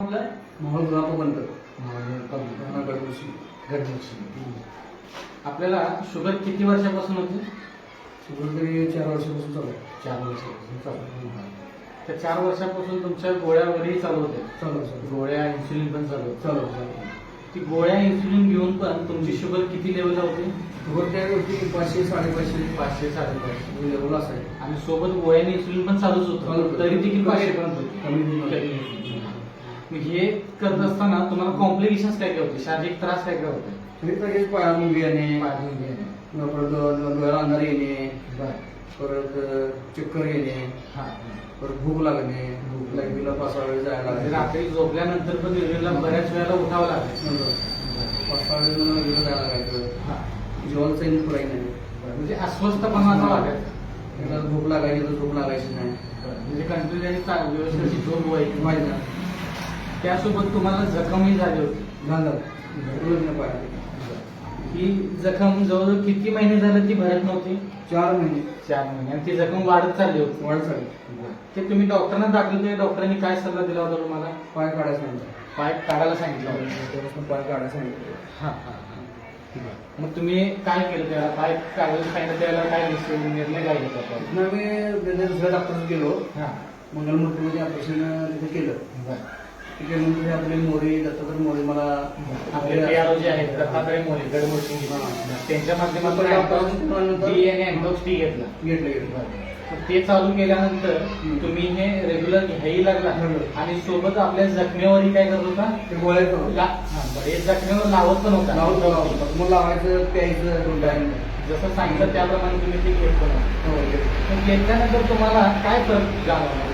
मोहन बनतं आपल्याला शुगर किती वर्षापासून होती? शुगर तरी 4 वर्षापासून चालू आहे. 4 वर्षापासून चालू. त्या 4 वर्षापासून तुमच्या गोळ्या वगैरे चालू होत्या? चालू गोळ्या इन्सुलिन पण चालू होतं? चालू. ती गोळ्या इन्सुलिन घेऊन पण तुमची शुगर किती लेवलला होती? शुगर त्या होती 500 550 500 550 लेवल असाय. आणि सोबत गोळ्याने इन्सुलिन पण चालूच चालू होतं, होतं. तरी देखील 500 पर्यंत होती. कमी मग हे करत असताना तुम्हाला कॉम्प्लिकेशन्स काय काय होते? शारीरिक त्रास काय काय होते? तरी तर पाया मुंगी येणे, परत डोळ्याला अंधार येणे, परत चक्कर येणे, परत भूक लागणे, लाईटीला 5-6 वेळ जायला म्हणजे रात्री झोपल्यानंतर पण वेळेला बऱ्याच वेळेला उठावं लागेल. 5-6 वेळ वेगळं जायला लागायचं. जेवण सैनिक पुराई नाही. म्हणजे अस्वस्थपणा असा वाटायचा. एकदा भूक लागायची तर झोप लागायची नाही. म्हणजे कंटिन्यू व्यवस्थित झोप व्हायची. माहिती ना त्यासोबत तुम्हाला जखमही झाली होती. झालं रोज न पाया. ही जखम जवळजवळ किती महिने झालं ती भरत नव्हती? 4 महिने 4 महिने. आणि ती जखम वाढत चालली होती. वाढ झाली. ते तुम्ही डॉक्टरांना दाखवलं होते, डॉक्टरांनी काय सल्ला दिला होता तुम्हाला? पाय काढायचं नाही. पाय काढायला सांगितलं होतं. त्यापासून पाय काढायला सांगितलं. हा. मग तुम्ही काय केलं त्याला? पाय काढायला सांगितलं त्याला काय निर्णय काय घेतला? पुन्हा मी दुसऱ्या डॉक्टरकडे गेलो. मंगलमूर्तीमध्ये ऑपरेशन तिथे केलं. तिथे नंतर आपले मोरे दत्तात्रय मोरे मला आपले PRO जे आहेत दत्तात्रय मोरे गडमुर्शी, त्यांच्या माध्यमातून डी आणि अँटॉक्स टी घेतला. ते चालू केल्यानंतर तुम्ही हे रेग्युलर घ्यायला लागला आणि सोबत आपल्या जखमेवरही काय करत होता? ते गोळ्या हे जखमेवर लावत पण होता. मग लावायचं प्यायचं 2 टाइम जसं सांगितलं त्याप्रमाणे तुम्ही ते घेत पण घेतल्यानंतर तुम्हाला काय फरक जाणवला?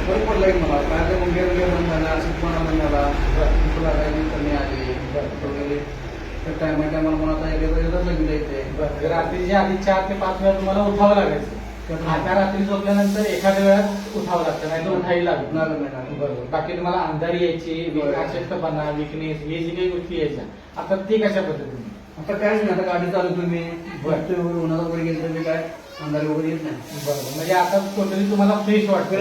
फरक पडलाय मला. काय तर मुंग्या बंद झाला, अशक्तपणा बंद झाला, भूक लागायची कमी आली वगैरे. तर टायमाला मला आता एकदा लगेच येते. रात्रीच्या आधी 4 ते 5 वेळा तुम्हाला उठावं लागायचं. आता रात्री झोपल्यानंतर एखाद्या वेळात उठावं लागतं, नाही तर उठाही लागत बरोबर. बाकी तुम्हाला अंधारी यायची, अशक्तपणा, विकनेस, हे जी काही गोष्टी यायच्या, आता ते कशा पद्धतीने? आता कायच नाही. आता गाडी चालू तुम्ही उन्हाळा वगैरे गेलं तर काय अंधारी वगैरे येत नाही. बरोबर. म्हणजे आता टोटली तुम्हाला फ्रेश वाटते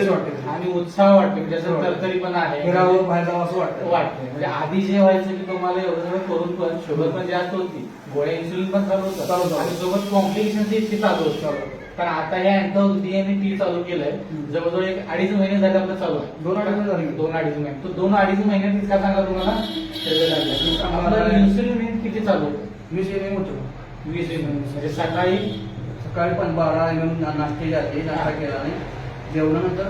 आणि उत्साह वाटते, म्हणजे असं तरतरी पण आहे, फिरावं बाहेर जावं असं वाटतं. म्हणजे आधी जे व्हायचं की तुम्हाला एवढं सगळं करून पण शुगर पण जास्त होती, गोळ्या इन्सुलिन पण चालू होतं आणि सोबत कॉम्प्लिकेशन इतकी चालू होतं. पण आता हे अँटॉक्स डी आणि टी चालू केलंय, जवळजवळ 1-2.5 महिने झाले आपलं चालू आहे. 2-2.5 महिने. तो 2-2.5 महिन्यात इतका चांगला तुम्हाला लागला. इन्सुलिन किती चालू होतं? 20 एमएम होतो. 20 म्हणजे सकाळी पण 12 एमएम नाश्ते जाते. नाश्ता केला आणि जेवणानंतर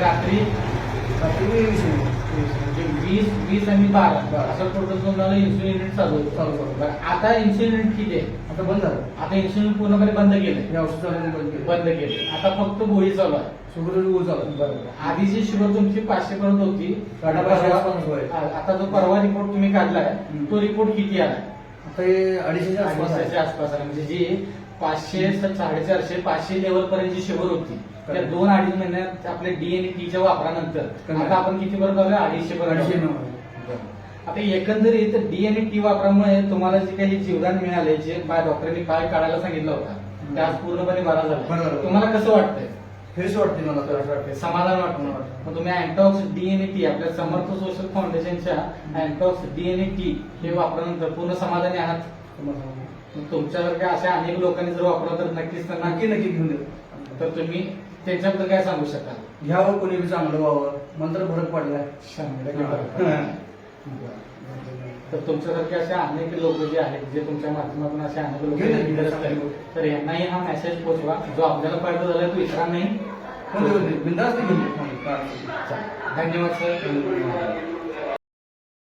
रात्री 20 एमएम. म्हणजे 20 आणि 12 असं टोटल तुम्हाला इन्सुलिन युनिट चालू होतं. आता इन्सुलिन युनिट किती आहे? आता बंद झालं. आता इन्सुलिन पूर्णपणे बंद केलंय. हे औषध चालू बंद केले. आता फक्त गोळी चालू आहे. शुगर चालू. बरोबर. आधीची शुगर तुमची 500 पर्यंत होती. आता जो परवा रिपोर्ट तुम्ही काढलाय तो रिपोर्ट किती आलाय? आता हे 250 आसपास आहे. म्हणजे जी 500, 450, 500 लेवल पर्यंत जी शुगर होती त्या 2-2.5 महिन्यात आपल्या डी आणि टीच्या वापरानंतर आता आपण किती पर्यंत आलोय? 250 पर्यंत. आता एकंदरीत डी आणि टी वापरामुळे तुम्हाला जे काही जीवदान मिळाले, जे डॉक्टरांनी काय काढायला सांगितलं होता, ते आज पूर्णपणे बरा झाला. तुम्हाला कसं वाटतंय? फ्रेश वाटते मला. तर वाटते, समाधान वाटतं. मग तुम्ही अँटॉक्स डी आणि टी आपल्या समर्थ सोशल फाउंडेशनच्या अँटॉक्स डी आणि टी हे वापरल्यानंतर पूर्ण समाधानी आहात? तुमच्यासारख्या अशा अनेक लोकांनी जर वापरलं तर नक्कीच त्यांना नक्की घेऊन देऊ. तर तुम्ही त्यांच्याबद्दल काय सांगू शकाल? घ्यावं, कोणी बी चांगलं व्हावं. मंत्र फरक पडलाय. 100% तर तुमच्यासारखे असे अनेक लोक जे आहेत, जे तुमच्या माध्यमातून असे अनेक लोक, तर यांनाही हा मेसेज पोहोचवा. जो आपल्याला फायदा झालाय तो इतरांनाही. बिंदास घेऊन. धन्यवाद सर.